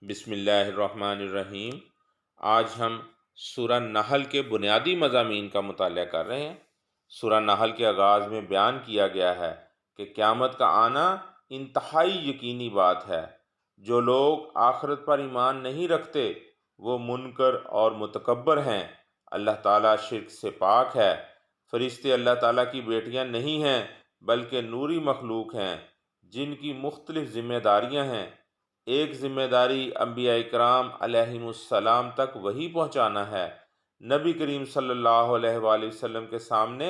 بسم اللہ الرحمن الرحیم۔ آج ہم سورہ نحل کے بنیادی مضامین کا مطالعہ کر رہے ہیں۔ سورہ نحل کے آغاز میں بیان کیا گیا ہے کہ قیامت کا آنا انتہائی یقینی بات ہے۔ جو لوگ آخرت پر ایمان نہیں رکھتے وہ منکر اور متکبر ہیں۔ اللہ تعالیٰ شرک سے پاک ہے۔ فرشتے اللہ تعالیٰ کی بیٹیاں نہیں ہیں بلکہ نوری مخلوق ہیں جن کی مختلف ذمہ داریاں ہیں۔ ایک ذمہ داری انبیاء کرام علیہم السلام تک وحی پہنچانا ہے۔ نبی کریم صلی اللہ علیہ وآلہ وسلم کے سامنے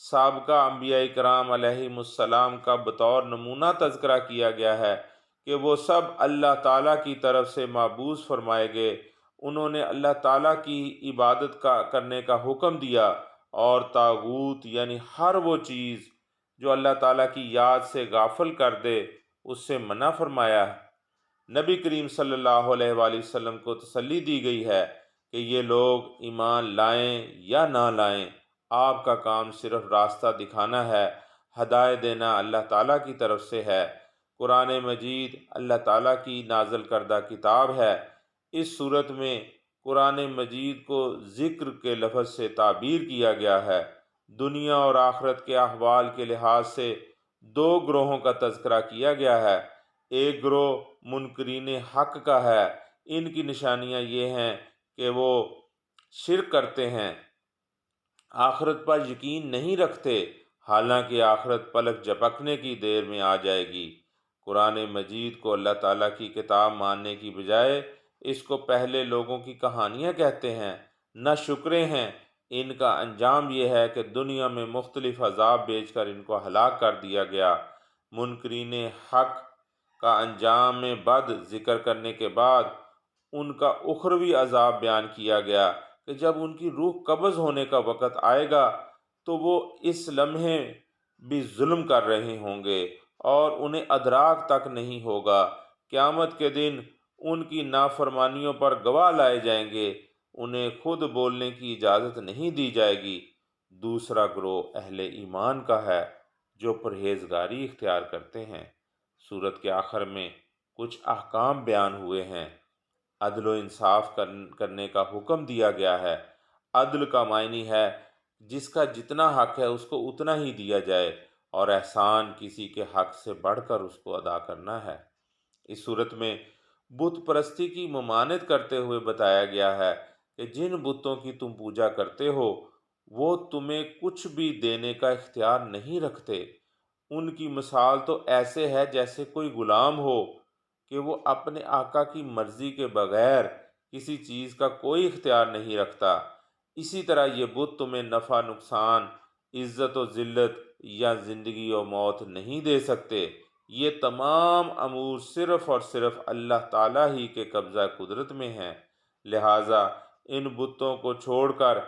سابقہ انبیاء کرام علیہم السلام کا بطور نمونہ تذکرہ کیا گیا ہے کہ وہ سب اللہ تعالیٰ کی طرف سے مابعوث فرمائے گئے۔ انہوں نے اللہ تعالیٰ کی عبادت کرنے کا حکم دیا اور طاغوت یعنی ہر وہ چیز جو اللہ تعالیٰ کی یاد سے غافل کر دے اس سے منع فرمایا ہے۔ نبی کریم صلی اللہ علیہ وآلہ وسلم کو تسلی دی گئی ہے کہ یہ لوگ ایمان لائیں یا نہ لائیں، آپ کا کام صرف راستہ دکھانا ہے، ہدایت دینا اللہ تعالیٰ کی طرف سے ہے۔ قرآن مجید اللہ تعالیٰ کی نازل کردہ کتاب ہے۔ اس صورت میں قرآن مجید کو ذکر کے لفظ سے تعبیر کیا گیا ہے۔ دنیا اور آخرت کے احوال کے لحاظ سے دو گروہوں کا تذکرہ کیا گیا ہے۔ ایک گروہ منکرین حق کا ہے۔ ان کی نشانیاں یہ ہیں کہ وہ شرک کرتے ہیں، آخرت پر یقین نہیں رکھتے، حالانکہ آخرت پلک جھپکنے کی دیر میں آ جائے گی۔ قرآن مجید کو اللہ تعالیٰ کی کتاب ماننے کی بجائے اس کو پہلے لوگوں کی کہانیاں کہتے ہیں، نہ شکرے ہیں۔ ان کا انجام یہ ہے کہ دنیا میں مختلف عذاب بھیج کر ان کو ہلاک کر دیا گیا۔ منکرین حق کا انجام بد ذکر کرنے کے بعد ان کا اخروی عذاب بیان کیا گیا کہ جب ان کی روح قبض ہونے کا وقت آئے گا تو وہ اس لمحے بھی ظلم کر رہے ہوں گے اور انہیں ادراک تک نہیں ہوگا۔ قیامت کے دن ان کی نافرمانیوں پر گواہ لائے جائیں گے، انہیں خود بولنے کی اجازت نہیں دی جائے گی۔ دوسرا گروہ اہل ایمان کا ہے جو پرہیزگاری اختیار کرتے ہیں۔ سورت کے آخر میں کچھ احکام بیان ہوئے ہیں۔ عدل و انصاف کرنے کا حکم دیا گیا ہے۔ عدل کا معنی ہے جس کا جتنا حق ہے اس کو اتنا ہی دیا جائے، اور احسان کسی کے حق سے بڑھ کر اس کو ادا کرنا ہے۔ اس صورت میں بت پرستی کی ممانعت کرتے ہوئے بتایا گیا ہے کہ جن بتوں کی تم پوجا کرتے ہو وہ تمہیں کچھ بھی دینے کا اختیار نہیں رکھتے۔ ان کی مثال تو ایسے ہے جیسے کوئی غلام ہو کہ وہ اپنے آقا کی مرضی کے بغیر کسی چیز کا کوئی اختیار نہیں رکھتا۔ اسی طرح یہ بت تمہیں نفع نقصان، عزت و ذلت یا زندگی و موت نہیں دے سکتے۔ یہ تمام امور صرف اور صرف اللہ تعالیٰ ہی کے قبضہ قدرت میں ہیں، لہٰذا ان بتوں کو چھوڑ کر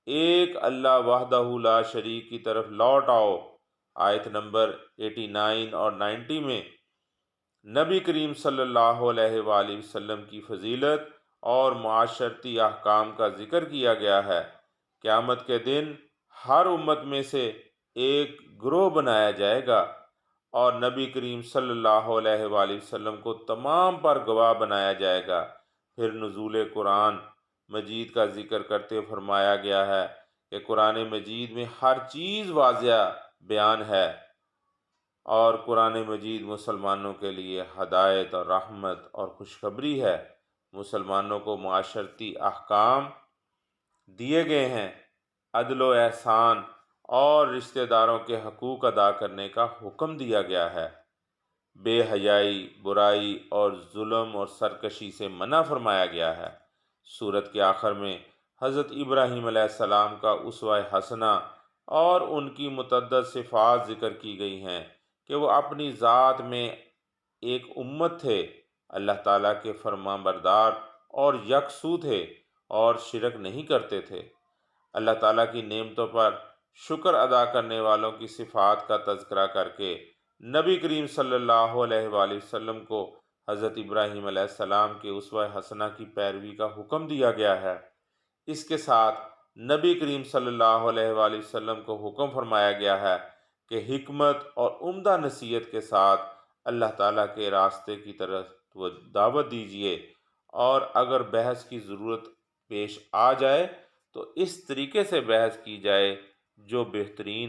ایک اللہ وحدہ لا شریک کی طرف لوٹ آؤ۔ آیت نمبر 89 اور 90 میں نبی کریم صلی اللہ علیہ وآلہ وسلم کی فضیلت اور معاشرتی احکام کا ذکر کیا گیا ہے۔ قیامت کے دن ہر امت میں سے ایک گروہ بنایا جائے گا اور نبی کریم صلی اللہ علیہ وآلہ وسلم کو تمام پر گواہ بنایا جائے گا۔ پھر نزول قرآن مجید کا ذکر کرتے فرمایا گیا ہے کہ قرآن مجید میں ہر چیز واضح بیان ہے اور قرآن مجید مسلمانوں کے لیے ہدایت اور رحمت اور خوشخبری ہے۔ مسلمانوں کو معاشرتی احکام دیے گئے ہیں۔ عدل و احسان اور رشتہ داروں کے حقوق ادا کرنے کا حکم دیا گیا ہے۔ بے حیائی، برائی اور ظلم اور سرکشی سے منع فرمایا گیا ہے۔ سورت کے آخر میں حضرت ابراہیم علیہ السلام کا اسوہ حسنہ اور ان کی متعدد صفات ذکر کی گئی ہیں کہ وہ اپنی ذات میں ایک امت تھے، اللہ تعالیٰ کے فرمان بردار اور یکسو تھے اور شرک نہیں کرتے تھے۔ اللہ تعالیٰ کی نعمتوں پر شکر ادا کرنے والوں کی صفات کا تذکرہ کر کے نبی کریم صلی اللہ علیہ وآلہ وسلم کو حضرت ابراہیم علیہ السلام کے اسوہ حسنہ کی پیروی کا حکم دیا گیا ہے۔ اس کے ساتھ نبی کریم صلی اللہ علیہ وآلہ وسلم کو حکم فرمایا گیا ہے کہ حکمت اور عمدہ نصیحت کے ساتھ اللہ تعالیٰ کے راستے کی طرف دعوت دیجیے اور اگر بحث کی ضرورت پیش آ جائے تو اس طریقے سے بحث کی جائے جو بہترین